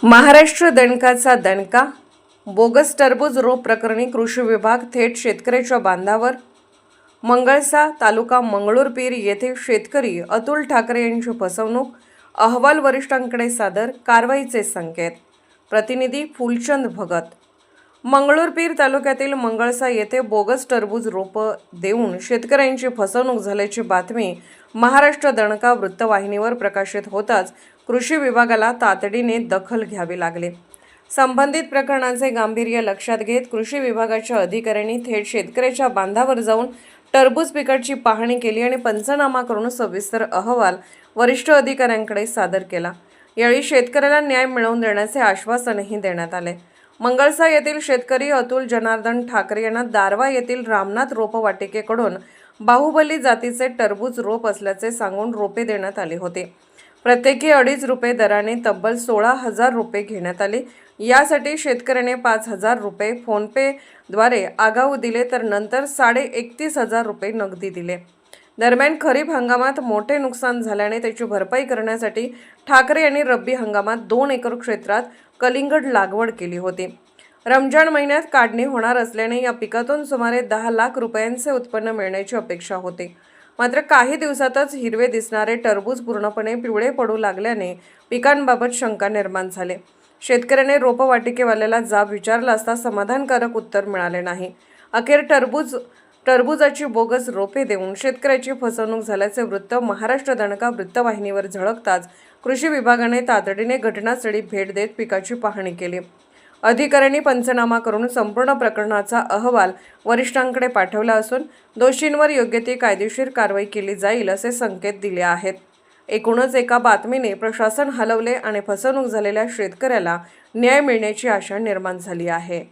महाराष्ट्र दणकाचा दणका. बोगस टरबूज रोप प्रकरणी कृषी विभाग थेट शेतकऱ्याच्या बांधावर. मंगळसा तालुका मंगळूरपीर येथे शेतकरी अतुल ठाकरे यांची फसवणूक. अहवाल वरिष्ठांकडे सादर, कारवाईचे संकेत. प्रतिनिधी फुलचंद भगत. मंगळूरपीर तालुक्यातील मंगळसा येथे बोगस टरबूज रोप देऊन शेतकऱ्यांची फसवणूक झाल्याची बातमी महाराष्ट्र दणका वृत्तवाहिनीवर प्रकाशित होताच कृषी विभागाला तातडीने दखल घ्यावी लागली. संबंधित प्रकरणाचे गांभीर्य लक्षात घेत कृषी विभागाच्या अधिकाऱ्यांनी थेट शेतकऱ्याच्या बांधावर जाऊन टरबूज पिकाची पाहणी केली आणि पंचनामा करून सविस्तर अहवाल वरिष्ठ अधिकाऱ्यांकडे सादर केला. यावेळी शेतकऱ्याला न्याय मिळवून देण्याचे आश्वासनही देण्यात आले. मंगळसा येथील शेतकरी अतुल जनार्दन ठाकरे यांना दारवा येथील रामनाथ रोपवाटिकेकडून बाहुबली जातीचे टरबूज रोप असल्याचे सांगून रोपे देण्यात आली होती. प्रत्येकी 2.5 रुपये दराने तब्बल 16,000 रुपये घेण्यात आले. यासाठी शेतकऱ्याने 5,000 रुपये फोनपेद्वारे आगाऊ दिले, तर नंतर 31,500 रुपये नगदी दिले. दरम्यान खरीप हंगामात मोठे नुकसान झाल्याने त्याची भरपाई करण्यासाठी ठाकरे यांनी रब्बी हंगामात 2 एकर क्षेत्रात कलिंगड लागवड केली होती. रमजान महिन्यात काढणी होणार असल्याने या पिकातून सुमारे 10 लाख रुपयांचे उत्पन्न मिळण्याची अपेक्षा होती. मात्र काही दिवसातच हिरवे दिसणारे टरबूज पूर्णपणे पिवळे पडू लागल्याने पिकांबाबत शंका निर्माण झाली. शेतकऱ्याने रोपवाटिकेवाल्याला जाब विचारला असता समाधानकारक उत्तर मिळाले नाही. अखेर टरबूजाची बोगस रोपे देऊन शेतकऱ्याची फसवणूक झाल्याचे वृत्त महाराष्ट्र दणका वृत्तवाहिनीवर झळकताच कृषी विभागाने तातडीने घटनास्थळी भेट देत पिकाची पाहणी केली. अधिकाऱ्यांनी पंचनामा करून संपूर्ण प्रकरणाचा अहवाल वरिष्ठांकडे पाठवला असून दोषींवर योग्य ती कायदेशीर कारवाई केली जाईल असे संकेत दिले आहेत. एकूणच एका बातमीने प्रशासन हलवले आणि फसवणूक झालेल्या शेतकऱ्याला न्याय मिळण्याची आशा निर्माण झाली आहे.